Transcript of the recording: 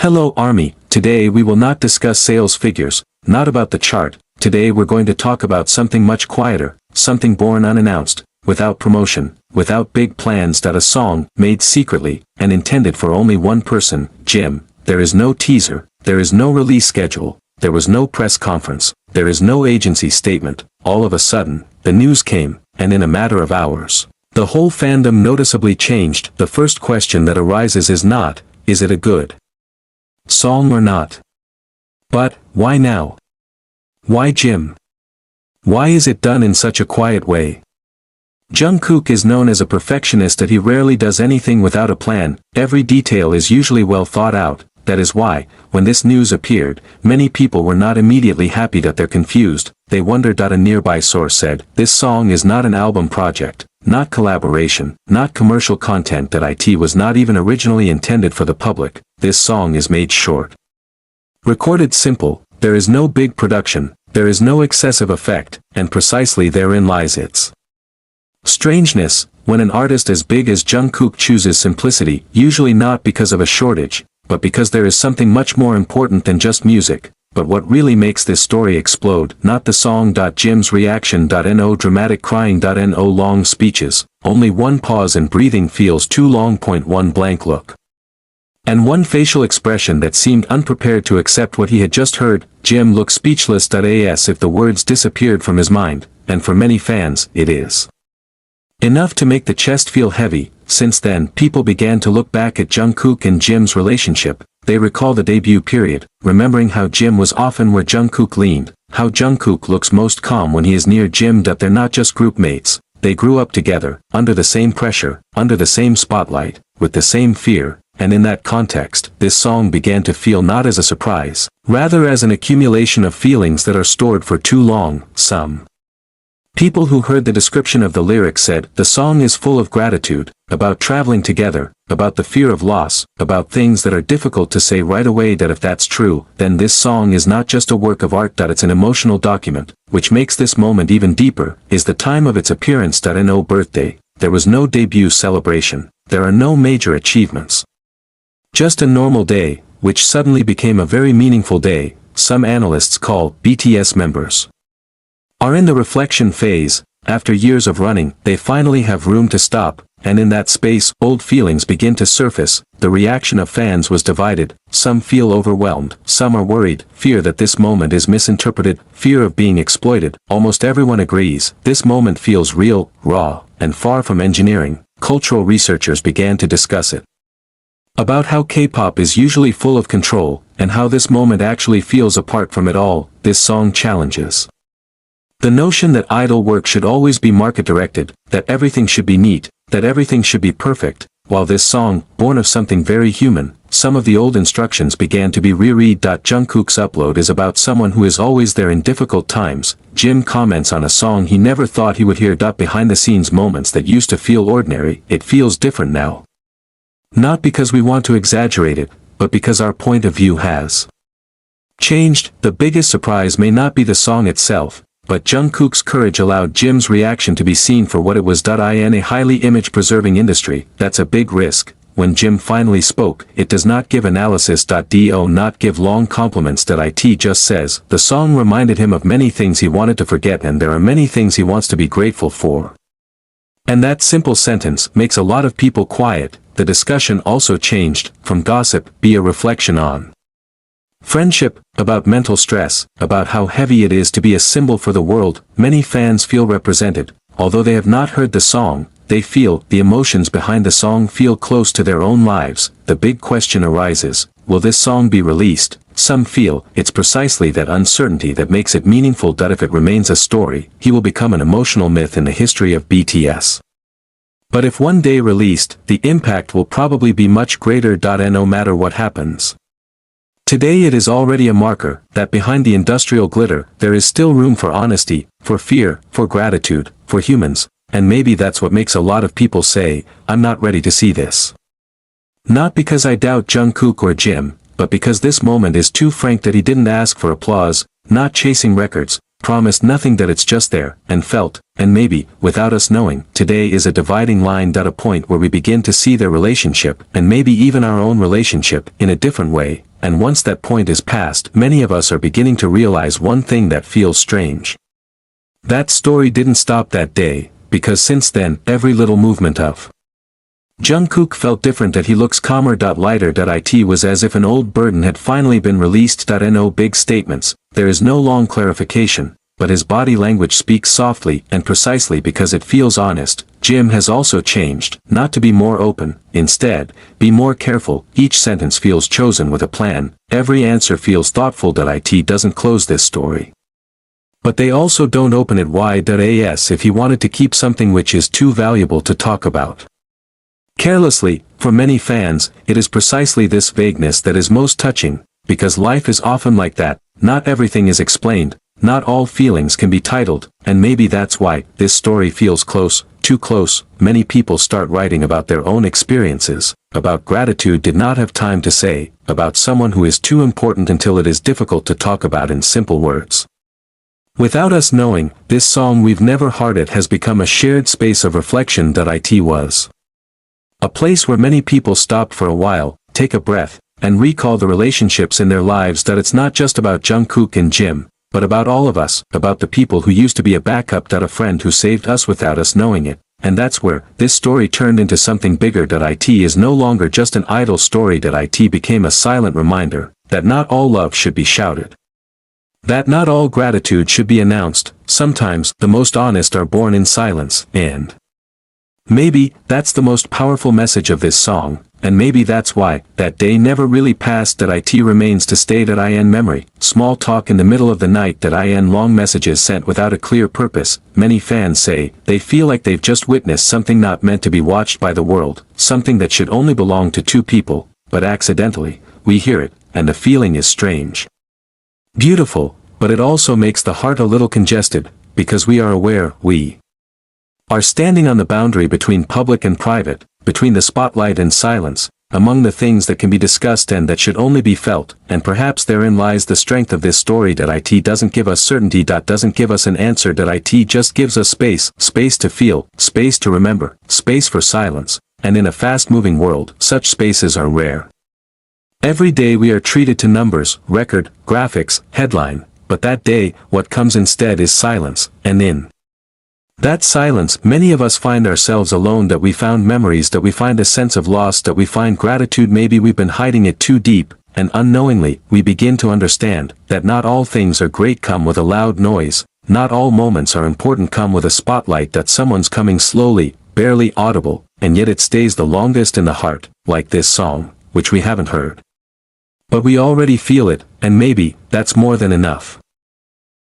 Hello Army, today we will not discuss sales figures, not about the chart. Today we're going to talk about something much quieter, something born unannounced, without promotion, without big plans. A song, made secretly, and intended for only one person, Jim. There is no teaser, there is no release schedule, there was no press conference, there is no agency statement. All of a sudden, the news came, and in a matter of hours, the whole fandom noticeably changed. The first question that arises is not, is it a good song or not? But, why now? Why Jim? Why is it done in such a quiet way? Jungkook is known as a perfectionist, that he rarely does anything without a plan. Every detail is usually well thought out. That is why, when this news appeared, many people were not immediately happy. That they're confused. They wonder. A nearby source said, this song is not an album project, not collaboration, not commercial content. That it was not even originally intended for the public. This song is made short, recorded simple. There is no big production, there is no excessive effect, and precisely therein lies its strangeness. When an artist as big as Jungkook chooses simplicity, usually not because of a shortage, but because there is something much more important than just music. But what really makes this story explode, not the song. Jim's reaction. No dramatic crying. No long speeches, only one pause and breathing feels too long. One blank look, and one facial expression that seemed unprepared to accept what he had just heard. Jim looked speechless. As if the words disappeared from his mind, and for many fans, it is enough to make the chest feel heavy. Since then, people began to look back at Jungkook and Jim's relationship. They recall the debut period, remembering how Jim was often where Jungkook leaned, how Jungkook looks most calm when he is near Jim. They're not just group mates, they grew up together, under the same pressure, under the same spotlight, with the same fear. And in that context, this song began to feel not as a surprise, rather as an accumulation of feelings that are stored for too long. Some people who heard the description of the lyrics said, the song is full of gratitude, about traveling together, about the fear of loss, about things that are difficult to say right away. If that's true, then this song is not just a work of art. It's an emotional document. Which makes this moment even deeper, is the time of its appearance. No birthday, there was no debut celebration, there are no major achievements. Just a normal day, which suddenly became a very meaningful day. Some analysts call BTS members are in the reflection phase. After years of running, they finally have room to stop, and in that space, old feelings begin to surface. The reaction of fans was divided. Some feel overwhelmed, some are worried, fear that this moment is misinterpreted, fear of being exploited. Almost everyone agrees, this moment feels real, raw, and far from engineering. Cultural researchers began to discuss it, about how K-pop is usually full of control, and how this moment actually feels apart from it all. This song challenges the notion that idol work should always be market-directed, that everything should be neat, that everything should be perfect. While this song, born of something very human, some of the old instructions began to be reread. Jungkook's upload is about someone who is always there in difficult times. Jim comments on a song he never thought he would hear. Behind-the-scenes moments that used to feel ordinary, it feels different now. Not because we want to exaggerate it, but because our point of view has changed. The biggest surprise may not be the song itself, but Jungkook's courage allowed Jim's reaction to be seen for what it was. In a highly image-preserving industry, that's a big risk. When Jim finally spoke, it does not give analysis. Do not give long compliments. It just says, the song reminded him of many things he wanted to forget, and there are many things he wants to be grateful for. And that simple sentence makes a lot of people quiet. The discussion also changed, from gossip, be a reflection on friendship, about mental stress, about how heavy it is to be a symbol for the world. Many fans feel represented. Although they have not heard the song, they feel the emotions behind the song, feel close to their own lives. The big question arises, will this song be released? Some feel it's precisely that uncertainty that makes it meaningful. If it remains a story, he will become an emotional myth in the history of BTS. But if one day released, the impact will probably be much greater. No matter what happens today, it is already a marker that behind the industrial glitter, there is still room for honesty, for fear, for gratitude, for humans. And maybe that's what makes a lot of people say, I'm not ready to see this. Not because I doubt Jungkook or Jim, but because this moment is too frank. He didn't ask for applause, not chasing records, promised nothing that it's just there, and felt, and maybe, without us knowing, today is a dividing line. A point where we begin to see their relationship, and maybe even our own relationship, in a different way, and once that point is passed, many of us are beginning to realize one thing that feels strange. That story didn't stop that day, because since then, every little movement of Jungkook felt different. That he looks calmer, lighter. It was as if an old burden had finally been released. No big statements, there is no long clarification, but his body language speaks softly and precisely because it feels honest. Jim has also changed, not to be more open, instead, be more careful. Each sentence feels chosen with a plan, every answer feels thoughtful. It doesn't close this story, but they also don't open it wide. As if he wanted to keep something which is too valuable to talk about carelessly. For many fans, it is precisely this vagueness that is most touching, because life is often like that. Not everything is explained, not all feelings can be titled, and maybe that's why this story feels close, too close. Many people start writing about their own experiences, about gratitude did not have time to say, about someone who is too important until it is difficult to talk about in simple words. Without us knowing, this song we've never hearted has become a shared space of reflection. It was a place where many people stop for a while, take a breath, and recall the relationships in their lives. It's not just about Jungkook and Jim, but about all of us, about the people who used to be a backup. A friend who saved us without us knowing it, and that's where this story turned into something bigger. It is no longer just an idle story. It became a silent reminder that not all love should be shouted, that not all gratitude should be announced. Sometimes the most honest are born in silence, and maybe that's the most powerful message of this song, and maybe that's why that day never really passed. It remains to stay. In memory, small talk in the middle of the night. In long messages sent without a clear purpose. Many fans say they feel like they've just witnessed something not meant to be watched by the world, something that should only belong to two people, but accidentally, we hear it, and the feeling is strange, beautiful, but it also makes the heart a little congested, because we are aware we are standing on the boundary between public and private, between the spotlight and silence, among the things that can be discussed and that should only be felt, and perhaps therein lies the strength of this story. It doesn't give us certainty. Doesn't give us an answer. It just gives us space, space to feel, space to remember, space for silence, and in a fast-moving world, such spaces are rare. Every day we are treated to numbers, record, graphics, headline, but that day, what comes instead is silence, and in that silence, many of us find ourselves alone. We found memories. We find a sense of loss. We find gratitude. Maybe we've been hiding it too deep, and unknowingly, we begin to understand that not all things are great come with a loud noise, not all moments are important come with a spotlight. That someone's coming slowly, barely audible, and yet it stays the longest in the heart, like this song, which we haven't heard, but we already feel it, and maybe that's more than enough.